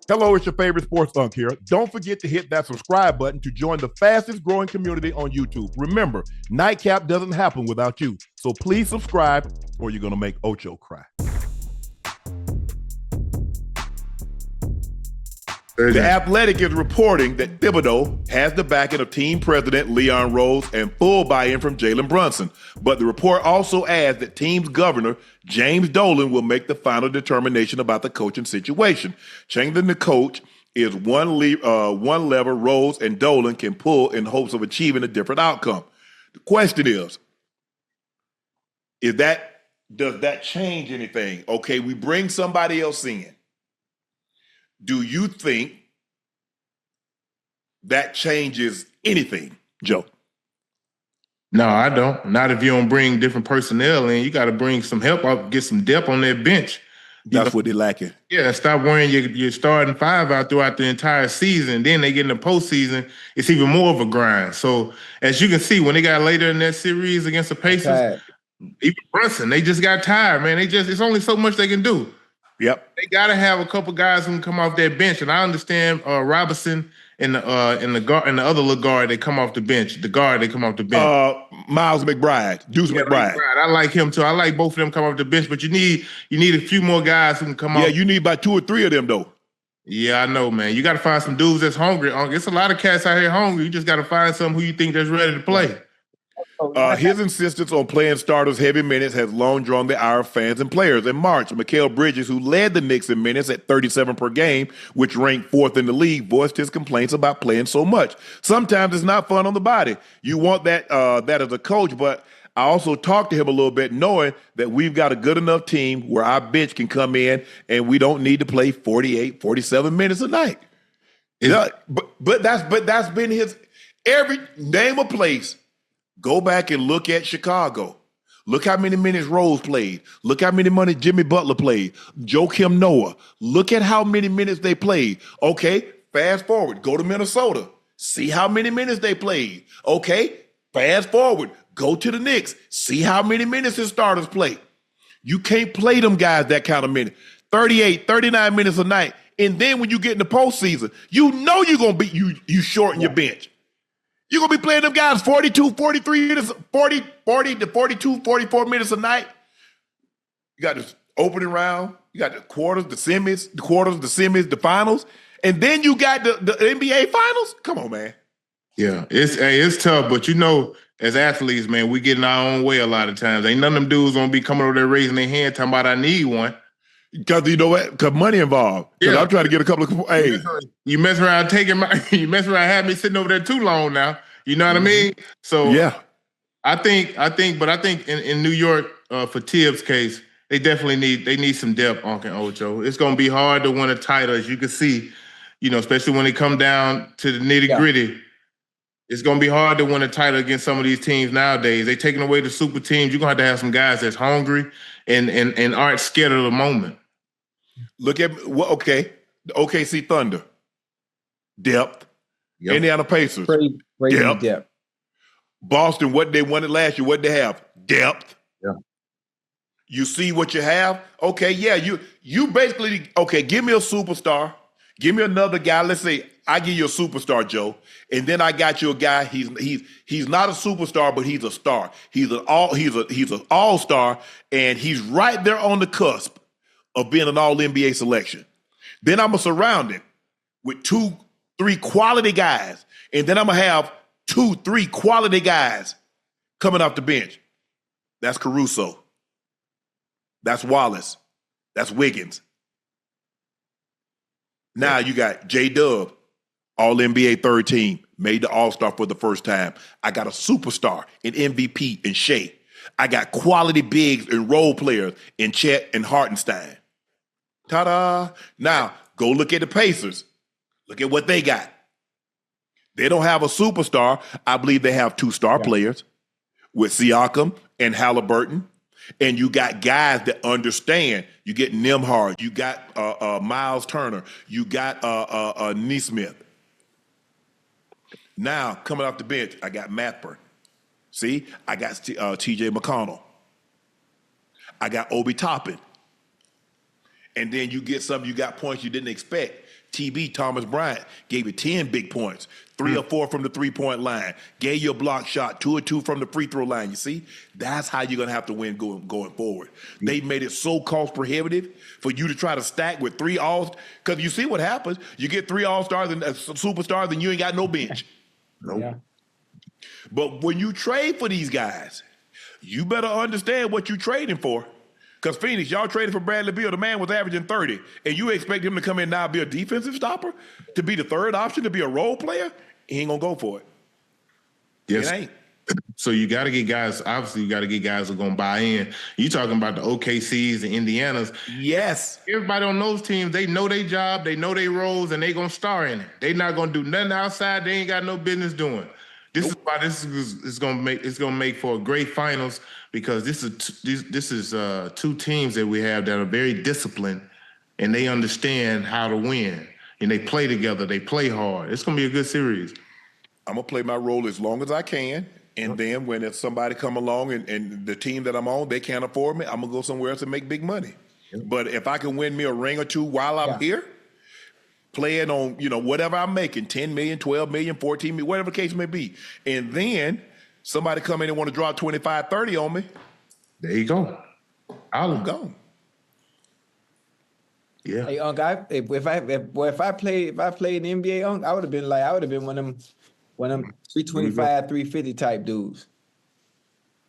Hello, it's your favorite sports Unc here. Don't forget to hit that subscribe button to join the fastest growing community on YouTube. Remember, Nightcap doesn't happen without you. So please subscribe or you're going to make Ocho cry. The Athletic is reporting that Thibodeau has the backing of team president Leon Rose and full buy-in from Jalen Brunson. But the report also adds that team's governor, James Dolan, will make the final determination about the coaching situation. Changing the coach is one lever Rose and Dolan can pull in hopes of achieving a different outcome. The question is does that change anything? Okay, we bring somebody else in. Do you think that changes anything, Joe? No, I don't. Not if you don't bring different personnel in. You got to bring some help up, get some depth on that bench. That's what they're lacking. Yeah, stop worrying your starting five out throughout the entire season. Then they get in the postseason, it's even more of a grind. So as you can see, when they got later in that series against the Pacers, even Brunson, they just got tired, man. It's only so much they can do. Yep. They got to have a couple guys who can come off that bench. And I understand Robinson and the other little guard, they come off the bench. The guard, they come off the bench. Miles McBride, Deuce McBride. I like him too. I like both of them come off the bench, but you need a few more guys who can come off. Yeah, you need about 2 or 3 of them though. Yeah, I know, man. You got to find some dudes that's hungry. It's a lot of cats out here hungry. You just got to find some who you think that's ready to play. His insistence on playing starters heavy minutes has long drawn the ire of fans and players. In March, Mikal Bridges, who led the Knicks in minutes at 37 per game, which ranked 4th in the league, voiced his complaints about playing so much. Sometimes it's not fun on the body. You want that as a coach, but I also talked to him a little bit knowing that we've got a good enough team where our bench can come in and we don't need to play 48, 47 minutes a night. But that's been his every name a place. Go back and look at Chicago. Look how many minutes Rose played. Look how many minutes Jimmy Butler played. Joakim Noah. Look at how many minutes they played. Okay, fast forward. Go to Minnesota. See how many minutes they played. Okay, fast forward. Go to the Knicks. See how many minutes his starters play. You can't play them guys that kind of minute. 38, 39 minutes a night. And then when you get in the postseason, you know you're going to be, you shorten your bench. You're going to be playing them guys 42, 43 minutes, 40 to 42, 44 minutes a night. You got the opening round. You got the quarters, the semis, the finals. And then you got the NBA finals. Come on, man. Yeah, it's tough. But, you know, as athletes, man, we get in our own way a lot of times. Ain't none of them dudes going to be coming over there raising their hand talking about I need one. Because you know what? Because money involved. Because I'm trying to get a couple of. Hey, you mess around having me sitting over there too long now. You know what I mean? So yeah, I think in New York for THIBS case, they definitely need some depth. Unc and Ocho. It's gonna be hard to win a title, as you can see. You know, especially when they come down to the nitty gritty. It's gonna be hard to win a title against some of these teams nowadays. They taking away the super teams. You're gonna have to have some guys that's hungry and aren't scared of the moment. Look at the OKC Thunder, depth. Yep. Indiana Pacers, depth. Boston, what they wanted last year, what they have, depth. Yeah. You see what you have. Okay, yeah, you basically give me a superstar, give me another guy. Let's say I give you a superstar, Joe, and then I got you a guy. He's not a superstar, but he's a star. He's an all-star, and he's right there on the cusp of being an all-NBA selection. Then I'm gonna surround him with 2, 3 quality guys, and then I'm gonna have 2, 3 quality guys coming off the bench. That's Caruso. That's Wallace. That's Wiggins. Now you got J-Dub, All-NBA third team, made the All-Star for the first time. I got a superstar, an MVP in Shea. I got quality bigs and role players in Chet and Hartenstein. Ta-da! Now, go look at the Pacers. Look at what they got. They don't have a superstar. I believe they have 2 star players with Siakam and Halliburton. And you got guys that understand. You get Nembhard. You got Miles Turner. You got Nesmith. Now, coming off the bench, I got Mathurin. See? I got T.J. McConnell. I got Obi Toppin. And then you get you got points you didn't expect. TB, Thomas Bryant, gave you 10 big points, 3 or 4 from the three-point line, gave you a block shot, 2 or 2 from the free throw line. You see? That's how you're going to have to win going forward. They made it so cost prohibitive for you to try to stack with 3 all, because you see what happens. You get 3 all-stars and superstars and you ain't got no bench. Nope. Yeah. But when you trade for these guys, you better understand what you're trading for. Because Phoenix, y'all traded for Bradley Beal. The man was averaging 30. And you expect him to come in now and be a defensive stopper? To be the third option, to be a role player? He ain't going to go for it. Yes. It ain't. So you got to get guys, obviously you got to get guys who are going to buy in. You talking about the OKCs and Indianas. Yes. Everybody on those teams, they know their job, they know their roles, and they going to star in it. They not going to do nothing outside they ain't got no business doing. This is why this is going to make for a great finals, because this is 2 teams that we have that are very disciplined and they understand how to win, and they play together, they play hard. It's going to be a good series. I'm going to play my role as long as I can. And then when if somebody come along and the team that I'm on, they can't afford me, I'm going to go somewhere else and make big money. But if I can win me a ring or 2 while I'm here, playing on, whatever I'm making, 10 million, 12 million, 14 million, whatever the case may be. And then somebody come in and want to drop 25, 30 on me. There you go. I'm gone. Yeah. Hey, Unc, if I played in the NBA, Unc, I would have been one of them 325, 350 type dudes.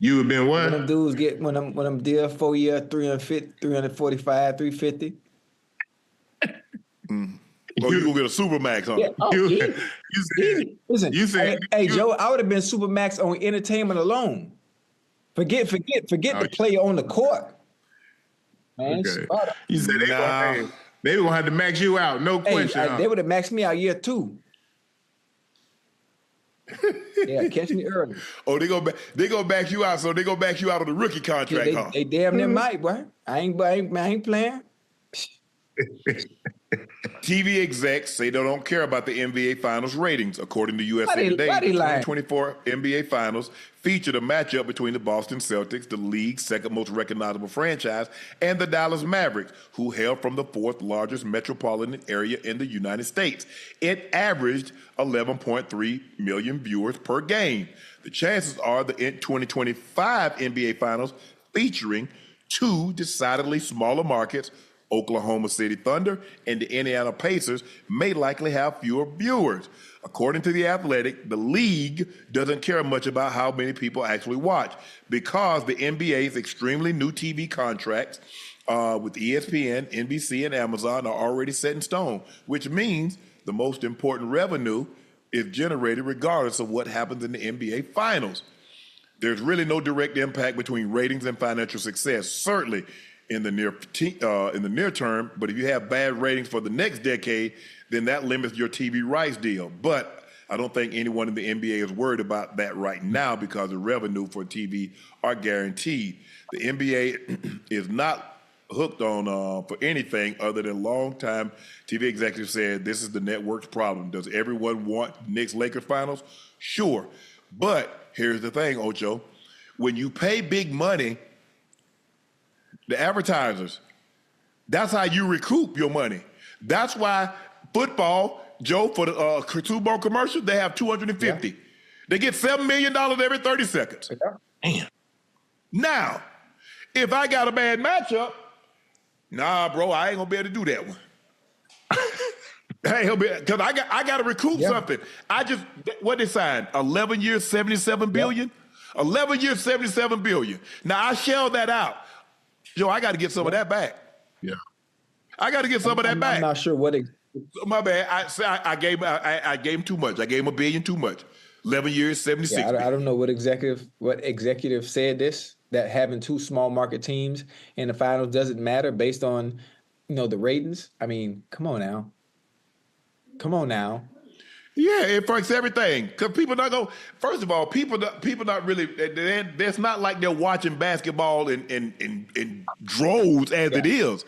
You would have been what? When them dudes get when them deal 4 year 345, 350. Oh, you gonna get a Supermax, huh? Yeah, listen, said, hey, Joe, I would have been Supermax on entertainment alone. Forget the play on the court. Man, okay. You said they were gonna have to max you out, no question. They would have maxed me out year 2. Yeah, catch me early. Oh, they go back you out, so they go back you out on the rookie contract, huh? They damn near might, boy. I ain't playing. TV execs say they don't care about the NBA Finals ratings. According to USA Today, the 2024 NBA Finals featured a matchup between the Boston Celtics, the league's second most recognizable franchise, and the Dallas Mavericks, who hail from the 4th largest metropolitan area in the United States. It averaged 11.3 million viewers per game. The chances are the 2025 NBA Finals, featuring 2 decidedly smaller markets, Oklahoma City Thunder and the Indiana Pacers, may likely have fewer viewers. According to The Athletic, the league doesn't care much about how many people actually watch, because the NBA's extremely new TV contracts with ESPN, NBC, and Amazon are already set in stone, which means the most important revenue is generated regardless of what happens in the NBA Finals. There's really no direct impact between ratings and financial success, certainly in the near term. But if you have bad ratings for the next decade, then that limits your TV rights deal. But I don't think anyone in the NBA is worried about that right now, because the revenue for TV are guaranteed. The NBA is not hooked on for anything other than longtime TV executives said this is the network's problem. Does everyone want Knicks-Lakers finals? Sure. But here's the thing, Ocho. When you pay big money, the advertisers, that's how you recoup your money. That's why football, Joe, for the Super Bowl commercial, they have 250. Yeah. They get $7 million every 30 seconds. Damn. Now, if I got a bad matchup, nah, bro, I ain't gonna be able to do that one. Because I got to recoup something. What they signed? 11 years, 77 billion? 11 years, 77 billion. Now, I shelled that out. Joe, I got to get some of that back. Yeah. I got to get some of that back. I'm not sure what my bad. I gave him too much. I gave him $1 billion too much. 11 years, 76 billion. I don't know what executive said this, that having 2 small market teams in the finals doesn't matter based on, the ratings. I mean, come on now. Yeah, it affects everything. Because people not go. First of all, people not really. It's not like they're watching basketball in droves as it is.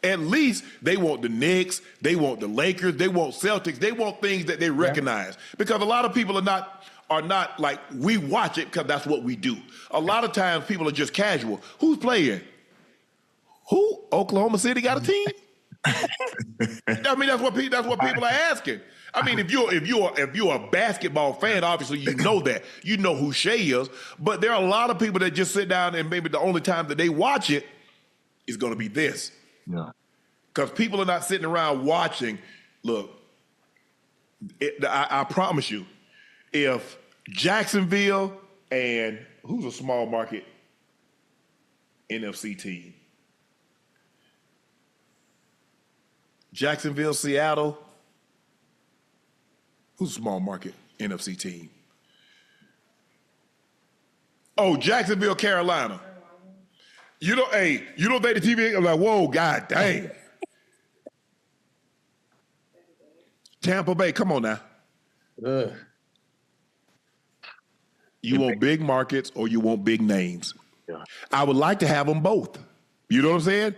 At least they want the Knicks, they want the Lakers, they want Celtics, they want things that they recognize. Because a lot of people are not like, we watch it because that's what we do. A lot of times people are just casual. Who's playing? Who? Oklahoma City got a team? I mean, that's what people are asking. I mean, if you're a basketball fan, obviously you know that. You know who Shea is. But there are a lot of people that just sit down and maybe the only time that they watch it is going to be this. Yeah. Because people are not sitting around watching. Look, I promise you, if Jacksonville and who's a small market NFC team? Jacksonville, Seattle. Who's a small market NFC team? Oh, Jacksonville, Carolina. You don't think the TV? I'm like, whoa, god dang. Tampa Bay, come on now. You want big markets or you want big names? Yeah. I would like to have them both. You know what I'm saying?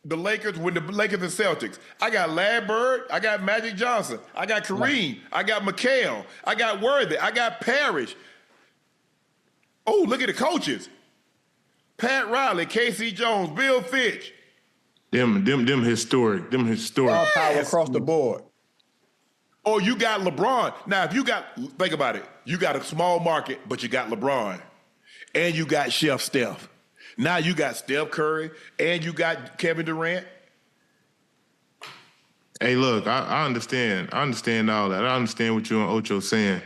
The Lakers, when the Lakers and Celtics, I got Larry Bird, I got Magic Johnson, I got Kareem, I got McHale, I got Worthy, I got Parrish. Oh, look at the coaches. Pat Riley, Casey Jones, Bill Fitch. Them historic. All power across the board. Oh, you got LeBron. Now, think about it. You got a small market, but you got LeBron. And you got Chef Steph. Now you got Steph Curry, and you got Kevin Durant. Hey, look, I understand. I understand all that. I understand what you and Ocho saying.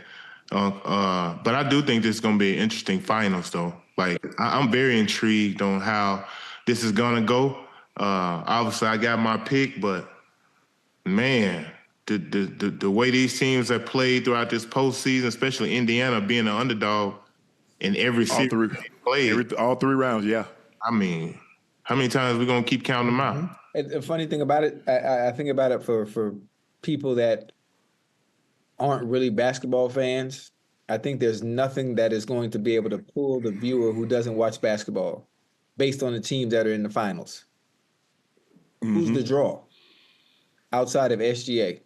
But I do think this is going to be an interesting finals, though. Like, I'm very intrigued on how this is going to go. Obviously, I got my pick, but, man, the way these teams have played throughout this postseason, especially Indiana being an underdog in every series they played. All three rounds, yeah. I mean, how many times are we going to keep counting them out? And the funny thing about it, I think about it for people that aren't really basketball fans. I think there's nothing that is going to be able to pull the viewer who doesn't watch basketball based on the teams that are in the finals. Who's the draw outside of SGA?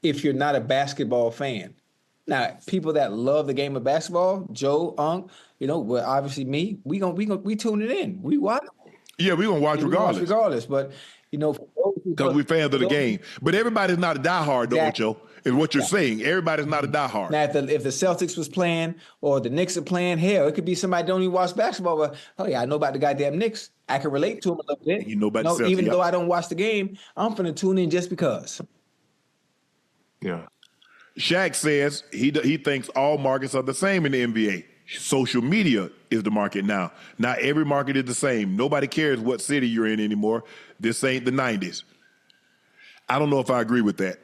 If you're not a basketball fan. Now, people that love the game of basketball, Joe, Unc, well, obviously me, we tune it in. We watch. Yeah, we're going to watch regardless. But, because we're fans of the game. But everybody's not a diehard, though, Ocho, is what you're saying. Everybody's not a diehard. Now, if the Celtics was playing or the Knicks are playing, hell, it could be somebody that don't even watch basketball. But, oh, yeah, I know about the goddamn Knicks. I can relate to them a little bit. You know about the Celtics. Even though I don't watch the game, I'm finna tune in just because. Yeah. Shaq says he thinks all markets are the same in the NBA. Social media is the market now. Not every market is the same. Nobody cares what city you're in anymore. This ain't the 90s. I don't know if I agree with that.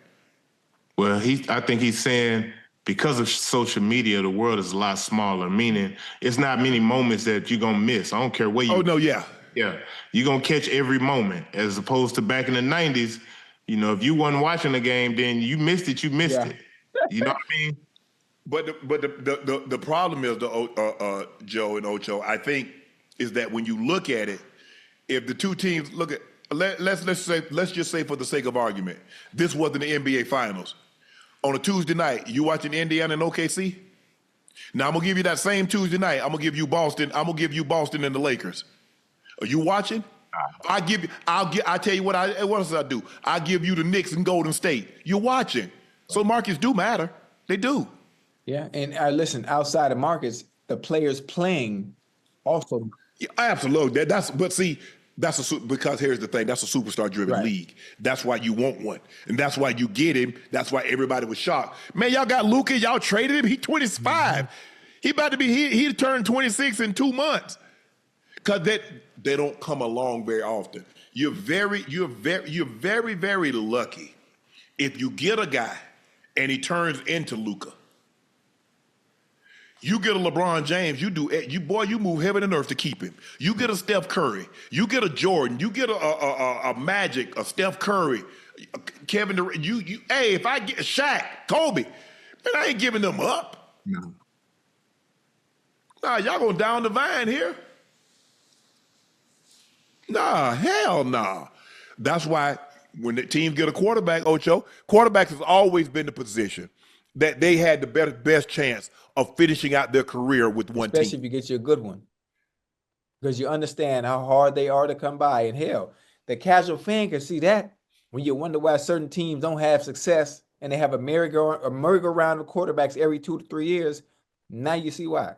Well, I think he's saying because of social media, the world is a lot smaller, meaning it's not many moments that you're going to miss. I don't care where you... Oh, no, yeah. Yeah. You're going to catch every moment as opposed to back in the 90s. If you wasn't watching the game, then you missed it, it. You know what I mean? But the problem is, Joe and Ocho, I think, is that when you look at it, if the two teams look at let's just say for the sake of argument, this wasn't the NBA Finals. On a Tuesday night, you watching Indiana and OKC? Now I'm gonna give you that same Tuesday night. I'm gonna give you Boston and the Lakers. Are you watching? I tell you what else I do? I give you the Knicks and Golden State. You're watching. So markets do matter. They do. Yeah, and listen, outside of markets, the players playing also. Yeah, absolutely. Because here's the thing. That's a superstar-driven league. That's why you want one, and that's why you get him. That's why everybody was shocked. Man, y'all got Luka. Y'all traded him. He 25. He about to be. He turned 26 in 2 months. Because they don't come along very often. You're very, very lucky if you get a guy and he turns into Luka. You get a LeBron James, you move heaven and earth to keep him. You get a Steph Curry, you get a Jordan, you get a Magic, a Steph Curry, Kevin Durant. Hey, if I get Shaq, Kobe, man, I ain't giving them up. No. Nah, y'all gonna down the vine here. Nah, hell nah. That's why when the teams get a quarterback, Ocho, quarterbacks has always been the position that they had the best chance of finishing out their career with one Especially team. if you get you a good one. Because you understand how hard they are to come by. And hell, The casual fan can see that when you wonder why certain teams don't have success and they have a merry-go-round of quarterbacks every 2 to 3 years. Now you see why.